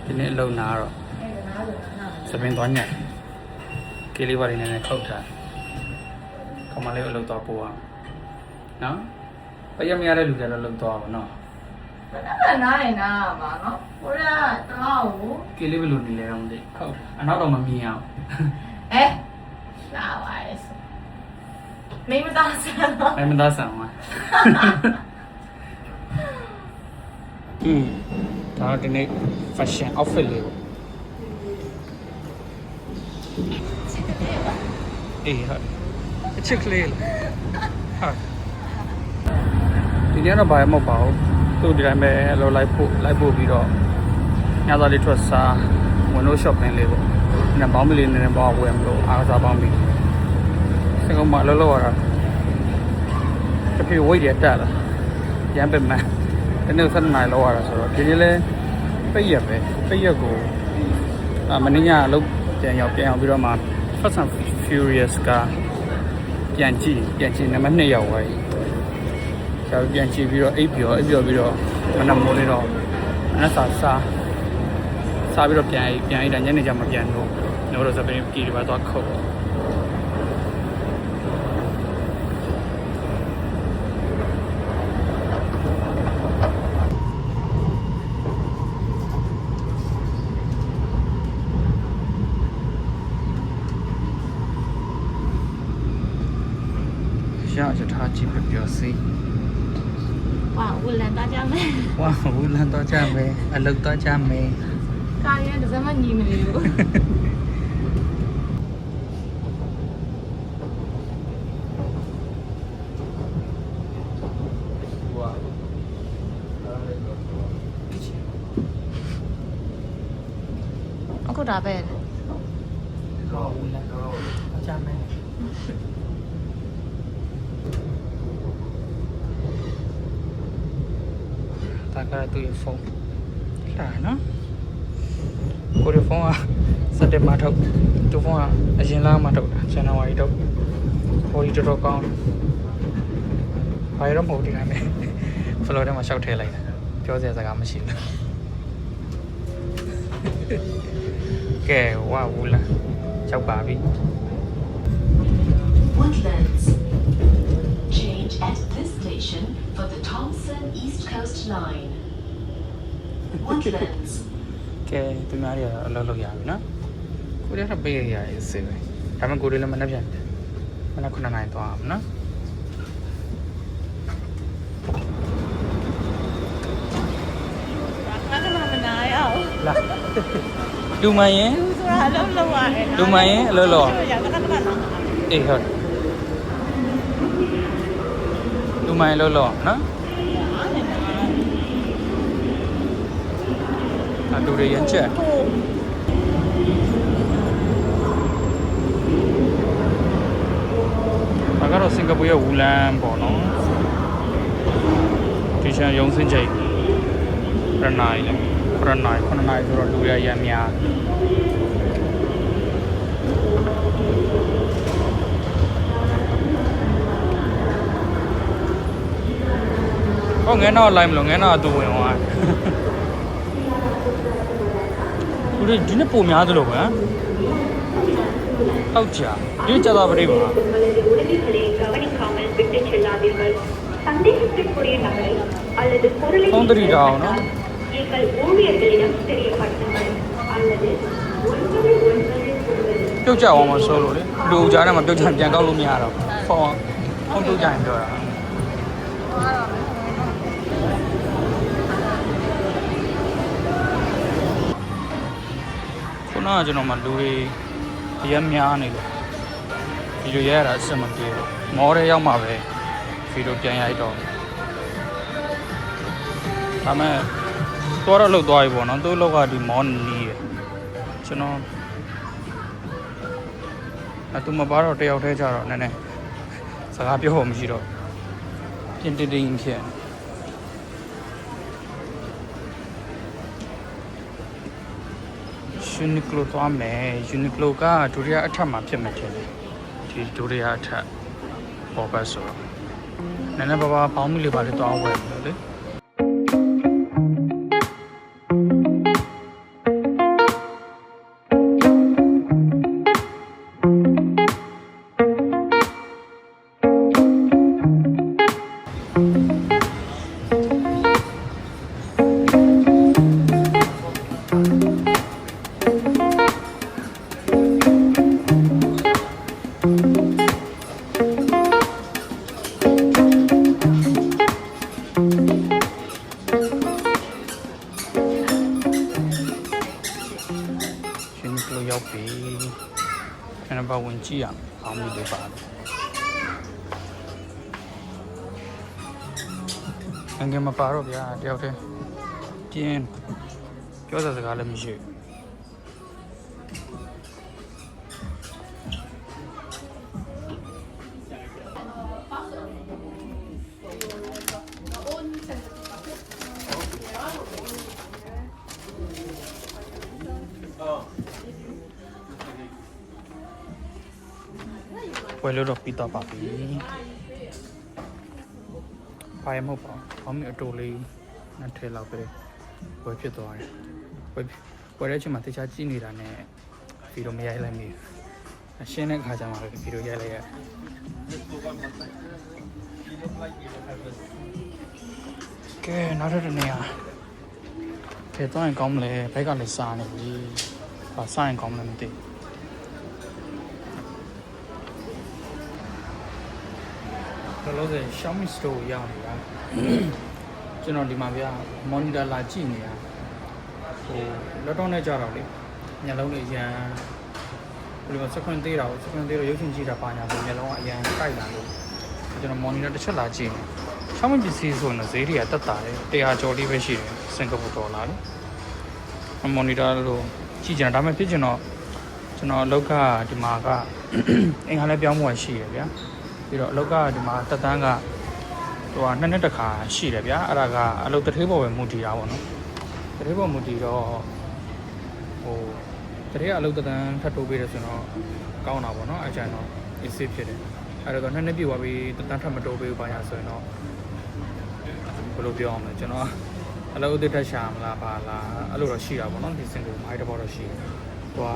ဒီနေ့အလုံးနာတော့စပင်းသွားညက်ကေလေးပါနေနေခောက်ထားကမလေးအလုံးသွားပို့အောင်နော်ပရမရတဲ့လူတွေလည်းလုံးသွားပါနော်အဲ့နားရင်နားမှာနော်ကိုရတော့ဘူး ကေလေးဘယ်လိုနေလဲတော့မသိခောက်ထားအနောက်တော့မမြင်အောင်လာပါရဲ့မိမသားဆန်တော့မသားဆန်ပါဒါတော့ဒီနေ့ fashion outfit လေးပေါ့အေးဟုတ်အချစ်ကလေးဟာဒီနေ့တော့ဘာမှမဟုတ်ပါဘူးသူဒီတိုင်းပဲလောလိုက်ပို့ပြီးတော့ညသားလေးထွက်စားဝင်လို့ shopping လေးပေါ့ညပေါင်းမလေးနည်းနည်းပေါ့ဝယ်မလို့အားစားပေါင်းပြီးစကုံးမလောရတာတဖြည်းဝိတ်ရတက်လာရမ်းပင်မဒီနေ့7နိုင်လောက်ရတာဆိုတော့ဒီနေ့လဲပိတ်ရက်ကိုမင်းညအလုပ်ပြန်ရောက်ပြီးတော့မှ Fast and Furious ကပြန်ကြည့်နံပါတ်2ရောက်သွားပြီ။ကျွန်တော်ပြန်ကြည့်ပြီးတော့အိပ်ပျော်ပြီးတော့မနက်မိုးလေးတော့အနက်စားပြီးတော့ပြန်အိပ်တာညနေကျမှပြန်တော့စပင်းကြီးတွေပါတော့ခုတ်要就他基本表示哇乌兰大家没哇乌兰多家没啊六多家没ကားရဲတစ်စက်မှညီမနေဘူးအခုဒါပဲ老乌兰多家没大概都有风လာနော်ကိုရီဖုန်းကစက်တင်ဘာထုတ်သူဖုန်းကအရင်လမှထုတ်တာဇန်နဝါရီထုတ်ပေါ်ဒီတော်ကောင်းဘာရမဟုတ်ဒီတိုင်းပဲဖလော်ထဲမှာရှောက်ထဲလိုက်တာပြောစရာစကားမရှိဘူးကဲဝါဘူးလားကြောက်ပါပြီ Woodlands. Change at this station for the Thompson East Coast Line. Woodlands. ကဲသူများတွေအလုပ်လုပ်ရပြီနော်ကိုရီကတော့ပေးရရေးစေပဲဒါမှကိုရီလည်းမနှက်ပြန်မနှက်9နိုင်သွားအောင်နော်လာလူမရင်သူဆိုတာအလုံးလုံးရတယ်လူမရင်အလုပ်လုပ်ရတက်ကနော်အေးဟုတ်လူမရင်လုပ်နော်လူတွေရန်ချက်ဒါကတော့စင်ကာပူရဲ့ဝူလန်ပေါ့နော်ဒီချန်ရုံစင်းချိန်9နိုင်ဆိုတော့လူရရမ်းများဟောငဲတော့လိုက်မလို့ငဲတော့အတူဝင်သွားဒီနေ့ပုံများသလိုပဲဟုတ်ကြဒီကြတော့ပြိပါသုံးတရီတောင်းနော်ပြုတ်ကြအောင်မဆိုးလို့လေလူကြားထဲမှာပြုတ်ကြပြန်ကောက်လို့မရတော့ဖုန်းပြုတ်ကြရင်ပြောတာခုနကကျွန်တော်မှလူတွေရမ်းများနေလို့ဗီဒီယိုရရတာအဆင်မပြေဘူးမော်ရဲရောက်မှပဲဗီဒီယိုပြန်ရိုက်တော့ဒါမဲ့တော့လောက်သွားပြီပေါ့နော်သူ့လောက်ကဒီမော်နီးရကျွန်တော်သူမပါတော့တယောက်တည်းကြတော့နည်းနည်းစကားပြောဖို့မရှိတော့ပြင်းတင်းတင်းဖြစ်ယူနီကလိုသွားမယ်ယူနီကလိုကဒုတိယအထက်မှာဖြစ်မယ်ထင်တယ်ဒီဒုတိယအထက်ပေါ်ပတ်ဆိုတော့နည်းနည်းပါးပါပေါင်းမိလေးပါလေသွားဝယ်လို့လေ နံပါတ်ဝင်ကြည့်ရအောင်မိလေးပါတယ်ငယ်မပါတော့ဗျာတယောက်တည်းပြင်းပြောစကားလည်းမရှိဝယ်လို့တော့ပြီးတော့ပါပြီဘာမှမဟုတ်ပါဘူးဘာမှအတူလေးနဲ့ထဲလောက်ပဲဝယ်ဖြစ်သွားတယ်ဝယ်တဲ့အချိန်မှာတခြားကြည့်နေတာနဲ့ဗီဒီယိုမရိုက်လိုက်မိအရှင်းတဲ့ခါကျမှပဲဗီဒီယိုရိုက်လိုက်ရကဲနောက်တစ်နေရာထဲတော့ရင်ကောင်းမလဲဘက်ကလည်းစားနေပြီဘာစားရင်ကောင်းမလဲမသိလောလောဆယ် Xiaomi Store ရောက်နေတာကျွန်တော်ဒီမှာဗျာ monitor လာကြည့်နေတာဟိုလောတော့နဲ့ကြတော့လေညလုံးလေးအရန်ဘယ်လိုစခွန်သေးတာကိုစခွန်သေးတော့ရုပ်ရှင်ကြည့်တာပါညာဆိုညလုံးကအရန်ကြိုက်လာလို့ကျွန်တော် monitor တစ်ချက်လာကြည့်နေ Xiaomi ပစ္စည်းဆိုတော့ဈေးတွေကတက်တာတယ်100ကျော်လေးပဲရှိတယ်စင်ကာပူဒေါ်လာလေ monitor လို့ကြည့်ကြတာဒါပေမဲ့ဖြစ်ကျွန်တော်အလောက်ကဒီမှာကအင်္ဂါလည်းပြောင်းမှုရှိရဗျာပြီးတော့အလောက်ကဒီမှာတက်တန်းကဟိုကနှစ်တစ်ခါရှိတယ်ဗျာအဲ့ဒါကအလုပ်တစ်ထေးပေါ်ပဲမူတည်တာပေါ့နော်တစ်ထေးပေါ်မူတည်တော့ဟိုတစ်ထေးကအလုပ်တက်တန်းထပ်တိုးပေးတယ်ဆိုတော့ကောင်းတာပေါ့နော်အဲ့ကျန်တော့ easy ဖြစ်တယ်အဲ့တော့နှစ်ပြည့်သွားပြီးတက်တန်းထပ်မတိုးပေးဘူးပါညာဆိုရင်တော့ဘယ်လိုပြောအောင်လဲကျွန်တော်အလုပ်အသစ်ထပ်ရှာမလားပါလားအဲ့လိုတော့ရှိတာပေါ့နော်ဒီစင်ကိုမိုက်တဘောတော့ရှိတယ်ဟိုက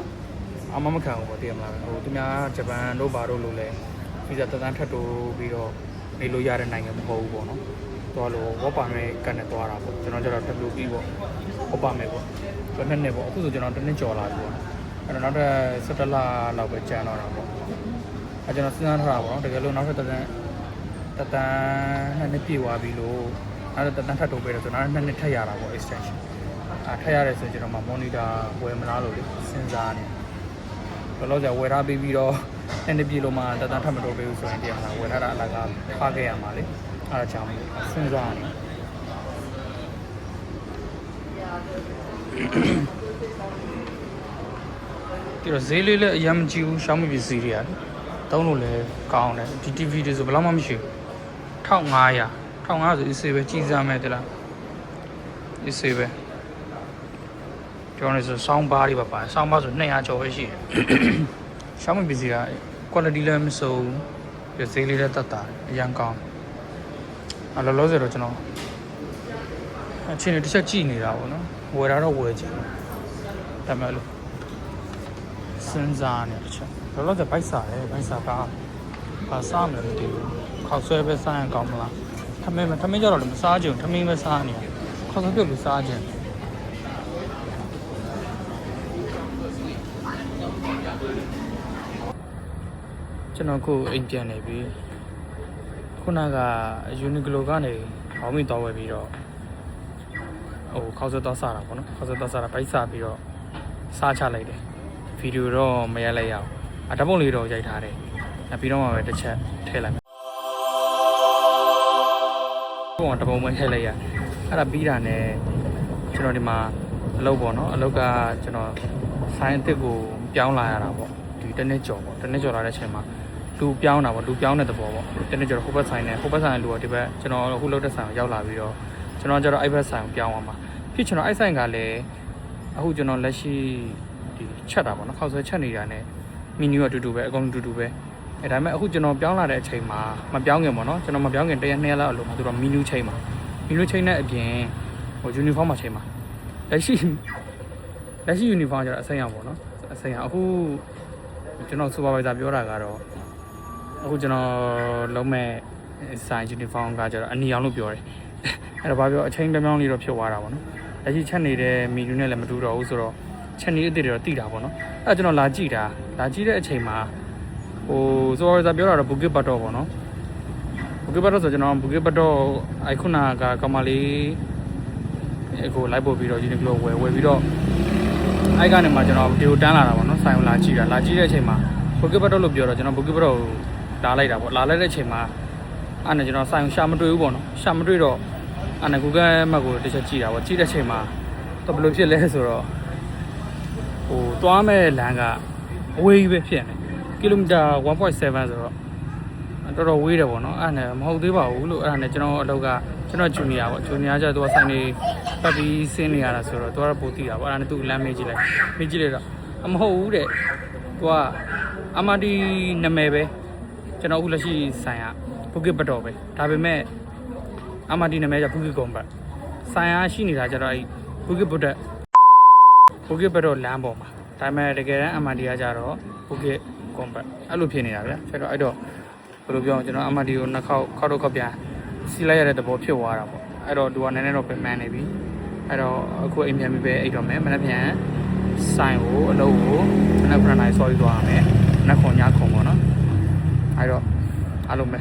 အမမခံဘူးပေါ့တည်ရမလားဟိုသူများဂျပန်တို့ဘာတို့လို့လဲဗီဇာတက်တန်းထပ်တိုးပြီးတော့နေလို့ရတဲ့နိုင်ငံမဟုတ်ဘူးပေါ့နော်သွားလို့ဝတ်ပါမယ်ကနေသွားတာပေါ့ကျွန်တော်ကျတော့ WP ပေါ့ဝတ်ပါမယ်ပေါ့တစ်နှစ်ပေါ့အခုဆိုကျွန်တော်တစ်နှစ်ကျော်လာပြီပေါ့အဲ့တော့နောက်ထပ်17လလောက်ပဲကျန်တော့တာပေါ့အဲ့ကျွန်တော်စဉ်းစားထားတာပေါ့နော်တကယ်လို့နောက်ထပ်တက်တန်းနှစ်ပြည့်သွားပြီလို့နောက်ထပ်တက်တန်းထပ်တိုးပေးတယ်ဆိုတော့နောက်နှစ်ထပ်ရတာပေါ့ extension ထပ်ရတယ်ဆိုကျွန်တော်မှ monitor ဝယ်မလားလို့လေစဉ်းစားနေဘယ်လိုလဲဝယ်ထားပြီးတော့နှစ်ပြည့်လို့မှတက်တန်းထပ်မတိုးပေးဘူးဆိုရင်တရားမလားဝယ်ထားတာအလကားထားခဲ့ရမှာလေအားကြောင့်စဉ်းစားနေဒီတော့ဈေးလေးလည်းအရင်မကြည့်ဘူး Xiaomi ပစ္စည်းတွေကတုံးလို့လည်းကောင်းတယ်ဒီ TV တွေဆိုဘယ်လောက်မှမရှိဘူး1500ဆို easy ပဲကြီးစားမယ်တလား easy ပဲကျွန်တော်လည်းဆို sound bar တွေပါပါတယ် sound bar ဆို200ကျော်ပဲရှိတယ် Xiaomi ပစ္စည်းက quality လည်းမဆိုးဘူးဈေးလေးလည်းတက်တာအရင်ကောင်းအဲ့လောလောဆယ်တော့ကျွန်တော်အချင်းတစ်ချက်ကြည့်နေတာပေါ့နော်ဝယ်တာတော့ဝယ်ချင်တယ်ဒါပေမဲ့လို့စဉ်းစားနေတစ်ချက်လောလောဆယ်ဘိုက်စားတယ်ဘိုက်စားကဘာစားမလဲမသိဘူးခောက်ဆွဲပဲစားရင်ကောင်းမလားထမင်းကြတော့လည်းမစားချင်ဘူးထမင်းပဲစားနေတယ်ခောက်ဆွဲပြုတ်လို့စားချင်ကျွန်တော်ကိုအိမ်ပြန်နေပြီခုနက Uniqlo ကနေဘောင်းမီတော့ဝယ်ပြီးတော့ဟိုခောက်ဆွဲတော့စားတာပေါ့နော်ခောက်ဆွဲတော့စားတာဘိုက်စားပြီးတော့စားချလိုက်တယ်ဗီဒီယိုတော့မရိုက်လိုက်ရအောင်ဓာတ်ပုံလေးတော့ရိုက်ထားတယ်ပြီးတော့မှပဲတစ်ချက်ထည့်လိုက်မယ်ပုံကဓာတ်ပုံပဲထည့်လိုက်ရအဲ့ဒါပြီးတာနဲ့ကျွန်တော်ဒီမှာအလုပ်ပေါ့နော်အလုပ်ကကျွန်တော်ဆိုင်းအစ်စ်ကိုပြောင်းလာရတာပေါ့ဒီတစ်နှစ်ကျော်ပေါ့တစ်နှစ်ကျော်လာတဲ့အချိန်မှာလူပြောင်းတာပေါ့လူပြောင်းတဲ့သဘောပေါ့တစ်နှစ်ကျော်ဟိုဘက်ဆိုင်နဲ့ဟိုဘက်ဆိုင်လူကဒီဘက်ကျွန်တော်အခုလုပ်တဲ့ဆိုင်ကိုရောက်လာပြီးတော့ကျွန်တော်ကျတော့အဲ့ဘက်ဆိုင်ကိုပြောင်းသွားမှာဖြစ်ကျွန်တော်အဲ့ဆိုင်ကလည်းအခုကျွန်တော်လက်ရှိဒီချက်တာပေါ့နော်ခောက်ဆွဲချက်နေတာနဲ့မီနူကအတူတူပဲအကုန်အတူတူပဲအဲဒါပေမဲ့အခုကျွန်တော်ပြောင်းလာတဲ့အချိန်မှာမပြောင်းခင်ပေါ့နော်ကျွန်တော်မပြောင်းခင်1ရက်2ရက်လောက်အလိုမှာသူတို့မီနူချိန်မှာမီနူချိန်နဲ့အပြင်ဟိုယူနီဖောင်းမှာချိန်မှာလက်ရှိယူနီဖောင်းကျတော့အစိမ်းအောင်ပေါ့နော်အစိမ်းအောင်အခုကျွန်တော်စူပါဗိုင်ဇာပြောတာကတော့အခုကျွန်တော်လုံးမဲ့ဆိုင်ယူနီဖောင်းကကျတော့အနီအောင်လို့ပြောတယ်အဲ့တော့ဘာပြောအချိန်တစ်မြောင်းလေးတော့ဖြစ်သွားတာပေါ့နော်လက်ရှိချက်နေတဲ့မီနူနဲ့လည်းမတူတော့ဘူးဆိုတော့ချက်နေအစ်တွေတော့တိတာပေါ့နော်အဲ့ကျွန်တော်လာကြည့်တဲ့အချိန်မှာဟိုဆိုတော့ပြောတာတော့ဘူကစ်ဘတ်တော့ပေါ့နော်ဘူကစ်ဘတ်တော့ဆိုကျွန်တော်ဘူကစ်ဘတ်တော့အိုက်ခုနာကကမလေးကိုလိုက်ပို့ပြီးတော့ Uniqlo ဝယ်ပြီးတော့အဲ့ကနေမှကျွန်တော်ဒီကိုတန်းလာတာပေါ့နော်ဆိုင်ကိုလာကြည့်တဲ့အချိန်မှာ ဘူကစ်ဘတ်တော့လို့ပြောတော့ကျွန်တော်ဘူကစ်ဘတ်တော့လာလိုက်တာပေါ့လာလိုက်တဲ့အချိန်မှာအဲ့နဲ့ကျွန်တော်ဆိုင်ရှာမတွေ့ဘူးပေါ့နော်ရှာမတွေ့တော့အဲ့နဲ့ Google Map ကိုတစ်ချက်ကြည့်တာပေါ့ကြည့်တဲ့အချိန်မှာတော့ဘယ်လိုဖြစ်လဲဆိုတော့ဟိုသွားမဲ့လမ်းကအဝေးကြီးပဲဖြစ်နေကီလိုမီတာ 1.7 ဆိုတော့တော်တော်ဝေးတယ်ပေါ့နော်အဲ့နဲ့မဟုတ်သေးပါဘူးလို့အဲ့နဲ့ကျွန်တော်အလောက်ကကျွန်တော်ဂျူနီယာပေါ့ဂျူနီယာကျတော့ဆိုင်နေပတ်ပြီးဆင်းနေရတာဆိုတော့သူကတော့ပိုသိတာပေါ့အဲ့နဲ့သူလမ်းမေးကြည့်လိုက်တော့မဟုတ်ဘူးတဲ့သူကအမဒီနာမည်ပဲကျွန်တော်အခုလက်ရှိဆိုင်ကဘူကစ်ဘတ်တော်ပဲဒါပေမဲ့အမဒီနာမည်ကဘူကစ်ကွန်ဘတ်ဆိုင်ကရှိနေတာကျတော့အဲ့ဘူကစ်ဘတ်တော်လမ်းပေါ်မှာဒါပေမဲ့တကယ်တမ်းအမဒီကကျတော့ဘူကစ်ကွန်ဘတ်အဲ့လိုဖြစ်နေတာဗျာဆိုတော့အဲ့တော့ဘယ်လိုပြောကျွန်တော်အမဒီကိုနှစ်ခေါက်တော့ပြန်စီးလိုက်ရတဲ့သဘောဖြစ်သွားတာပေါ့အဲ့တော့သူကနည်းနည်းတော့ပြန်မှန်းနေပြီအဲ့တော့အခုအိမ်ပြန်ပြီးပဲအိတ်တော့မယ်မနေ့ပြန်ဆိုင်ကိုအလုပ်ကိုမနေ့ကနိုင်ဆော်ပြီးသွားရမယ်မနေ့ခွန်ညခွန်ပေါ့နော်အဲ့တော့အားလုံးပဲ